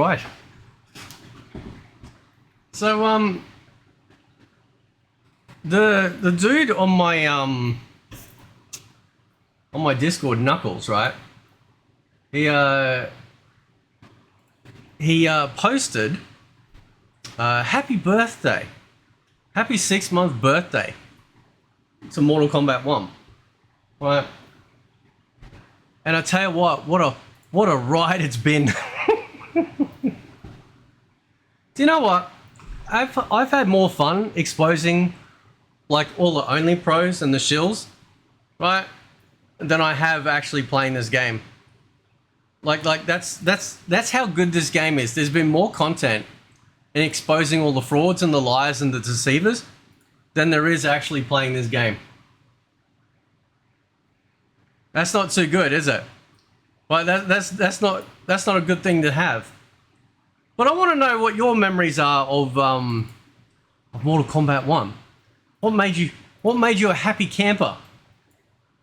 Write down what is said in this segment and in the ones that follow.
right. So the dude on my Discord, Knuckles, right? He posted happy birthday, happy 6-month birthday to Mortal Kombat 1, right? And I tell you what a ride it's been. Do you know what? I've had more fun exposing like all the only pros and the shills, right, than I have actually playing this game. Like that's how good this game is. There's been more content in exposing all the frauds and the liars and the deceivers than there is actually playing this game. That's not too good, is it? Well, that's not a good thing to have. But I want to know what your memories are of Mortal Kombat 1. What made you a happy camper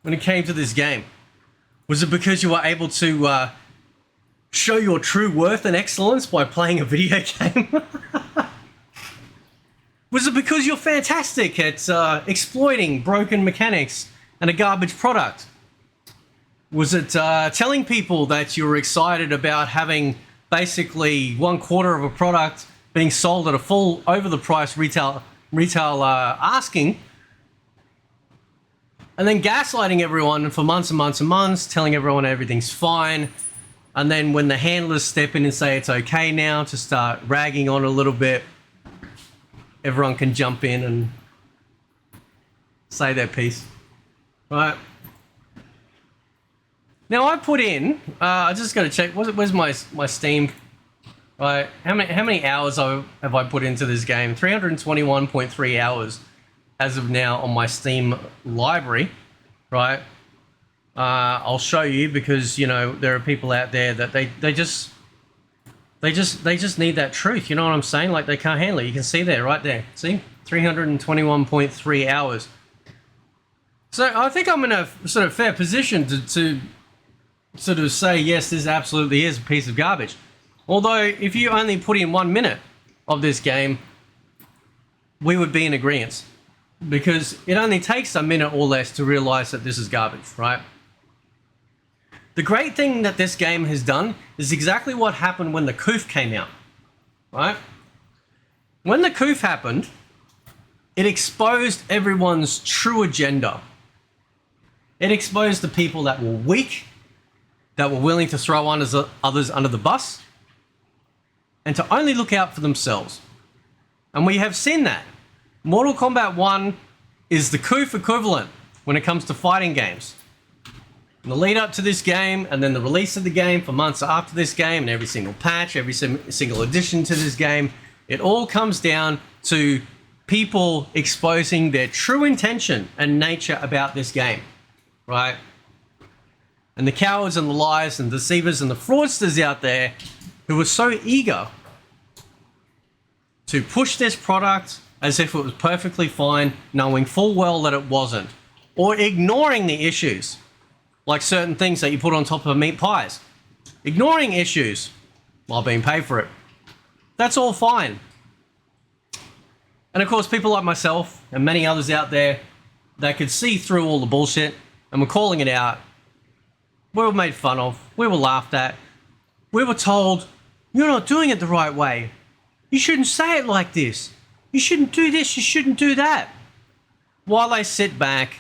when it came to this game? Was it because you were able to show your true worth and excellence by playing a video game? Was it because you're fantastic at exploiting broken mechanics and a garbage product? Was it telling people that you were excited about having basically 1/4 of a product being sold at a full over the price retail asking, and then gaslighting everyone for months and months and months, telling everyone everything's fine, and then when the handlers step in and say it's okay now to start ragging on a little bit, everyone can jump in and say their piece, right? Now I put in, I just got to check. Where's my Steam? Right, how many hours have I put into this game? 321.3 hours as of now on my Steam library, right? I'll show you because you know there are people out there that they just need that truth. You know what I'm saying? Like they can't handle it. You can see there, right there. See, 321.3 hours. So I think I'm in a sort of fair position to sort of say, yes, this absolutely is a piece of garbage. Although, if you only put in 1 minute of this game, we would be in agreement. Because it only takes a minute or less to realize that this is garbage, right? The great thing that this game has done is exactly what happened when the COOF came out, right? When the COOF happened, it exposed everyone's true agenda. It exposed the people that were weak, that were willing to throw others under the bus, and to only look out for themselves. And we have seen that. Mortal Kombat 1 is the COOF equivalent when it comes to fighting games. And the lead up to this game, and then the release of the game for months after this game, and every single patch, every single addition to this game, it all comes down to people exposing their true intention and nature about this game, right? And the cowards and the liars and deceivers and the fraudsters out there who were so eager to push this product as if it was perfectly fine, knowing full well that it wasn't, or ignoring the issues, like certain things that you put on top of meat pies. Ignoring issues while being paid for it. That's all fine. And of course, people like myself and many others out there that could see through all the bullshit and were calling it out. We were made fun of. We were laughed at. We were told, you're not doing it the right way. You shouldn't say it like this. You shouldn't do this. You shouldn't do that. While they sit back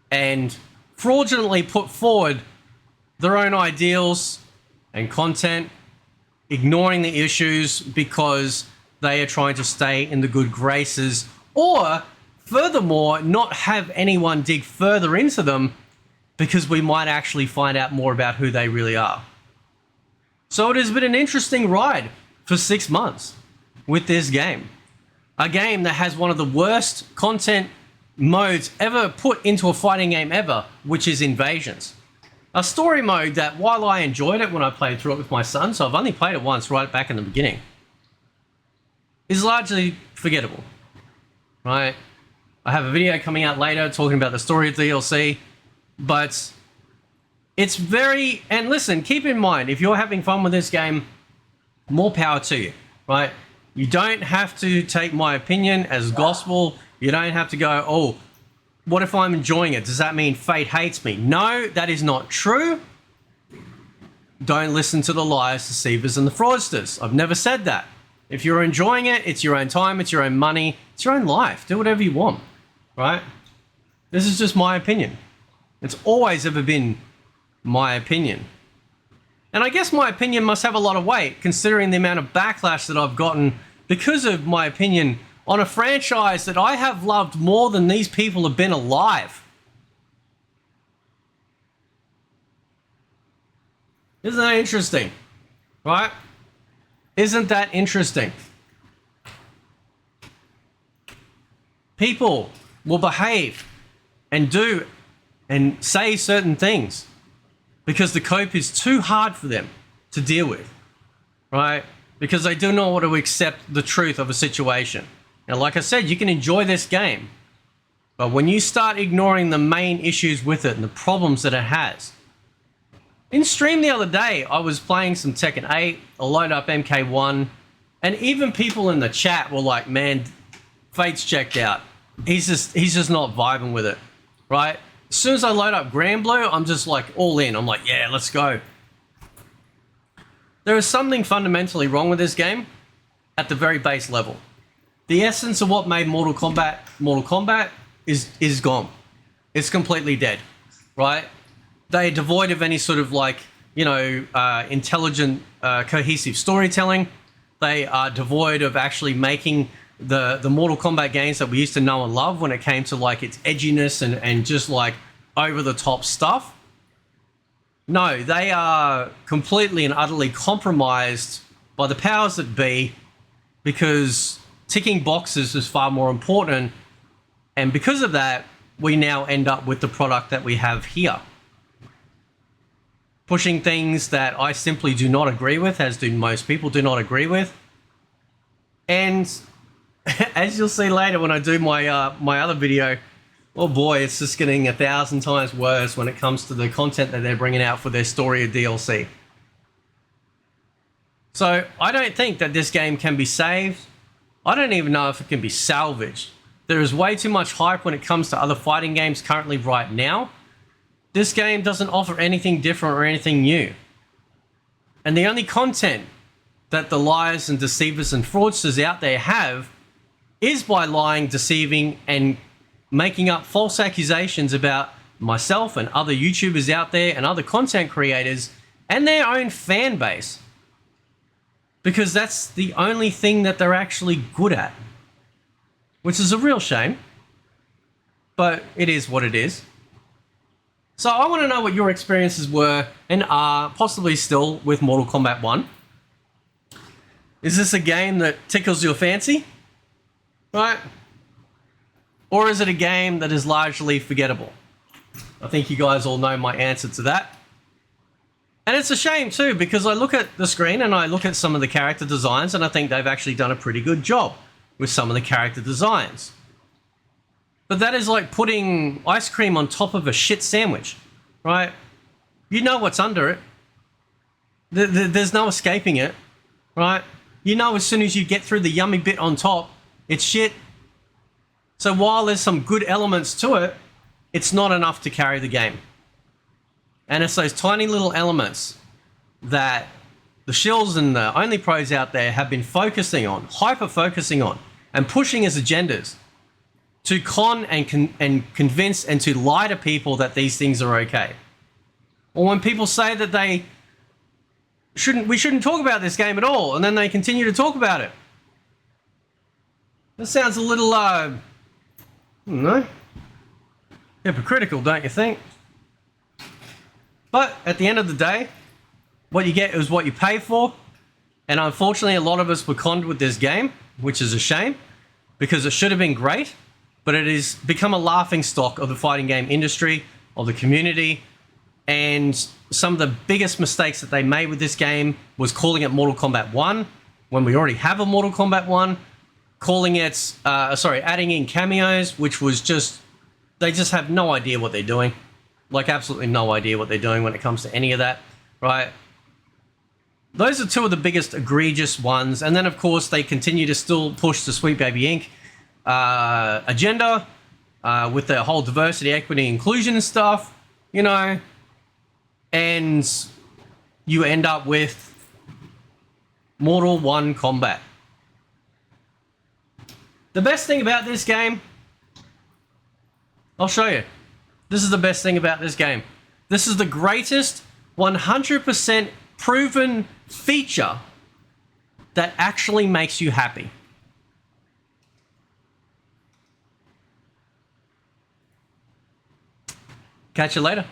and fraudulently put forward their own ideals and content, ignoring the issues because they are trying to stay in the good graces, or furthermore, not have anyone dig further into them because we might actually find out more about who they really are. So it has been an interesting ride for 6 months with this game. A game that has one of the worst content modes ever put into a fighting game ever, which is invasions. A story mode that, while I enjoyed it when I played through it with my son, so I've only played it once right back in the beginning, is largely forgettable, right? I have a video coming out later talking about the story of DLC, but it's very... And listen, keep in mind, if you're having fun with this game, More power to you, right? You don't have to take my opinion as gospel. You don't have to go, oh, what if I'm enjoying it? Does that mean fate hates me? No, that is not true. Don't listen to the liars, deceivers, and the fraudsters. I've never said that. If you're enjoying it, it's your own time, it's your own money, it's your own life. Do whatever you want, right? This is just my opinion. It's always ever been my opinion. And I guess my opinion must have a lot of weight, considering the amount of backlash that I've gotten because of my opinion on a franchise that I have loved more than these people have been alive. Isn't that interesting? Right? Isn't that interesting? People will behave and do and say certain things because the cope is too hard for them to deal with, right? Because they do not want to accept the truth of a situation. Now, like I said, you can enjoy this game, but when you start ignoring the main issues with it and the problems that it has. In stream the other day, I was playing some Tekken 8, I load up MK1, and even people in the chat were like, man, Fate's checked out. He's just not vibing with it, right? As soon as I load up Grand Blue, I'm just like all in. I'm like, yeah, let's go. There is something fundamentally wrong with this game at the very base level. The essence of what made Mortal Kombat is gone. It's completely dead, right? They're devoid of any sort of like, you know, intelligent, cohesive storytelling. They are devoid of actually making the Mortal Kombat games that we used to know and love when it came to like its edginess and just like over the top stuff. No, they are completely and utterly compromised by the powers that be because ticking boxes is far more important. And because of that, we now end up with the product that we have here. Pushing things that I simply do not agree with, as do most people do not agree with. And as you'll see later when I do my my other video, oh boy, it's just getting 1,000 times worse when it comes to the content that they're bringing out for their story or DLC. So I don't think that this game can be saved. I don't even know if it can be salvaged. There is way too much hype when it comes to other fighting games currently right now. This game doesn't offer anything different or anything new. And the only content that the liars and deceivers and fraudsters out there have is by lying, deceiving, and making up false accusations about myself and other YouTubers out there and other content creators and their own fan base. Because that's the only thing that they're actually good at. Which is a real shame. But it is what it is. So I want to know what your experiences were and are possibly still with Mortal Kombat 1. Is this a game that tickles your fancy? Right? Or is it a game that is largely forgettable? I think you guys all know my answer to that. And it's a shame too, because I look at the screen and I look at some of the character designs and I think they've actually done a pretty good job with some of the character designs. But that is like putting ice cream on top of a shit sandwich, right? You know what's under it. There's no escaping it, right? You know as soon as you get through the yummy bit on top, it's shit. So while there's some good elements to it, it's not enough to carry the game. And it's those tiny little elements that the shills and the only pros out there have been focusing on, hyper-focusing on, and pushing as agendas to con and convince and to lie to people that these things are okay. Or when people say that we shouldn't talk about this game at all, and then they continue to talk about it. That sounds a little, I don't know, hypocritical, don't you think? But at the end of the day, what you get is what you pay for. And unfortunately, a lot of us were conned with this game, which is a shame, because it should have been great. But it has become a laughingstock of the fighting game industry, of the community, and some of the biggest mistakes that they made with this game was calling it Mortal Kombat 1, when we already have a Mortal Kombat 1, calling it, adding in cameos, which was just, they just have no idea what they're doing. Like absolutely no idea what they're doing when it comes to any of that, right? those are two of the biggest egregious ones. And then, of course, they continue to still push the Sweet Baby Inc. Agenda with their whole diversity, equity, inclusion and stuff, you know, and you end up with Mortal 1 Kombat. The best thing about this game, I'll show you. This is the best thing about this game. This is the greatest 100% proven feature that actually makes you happy. Catch you later.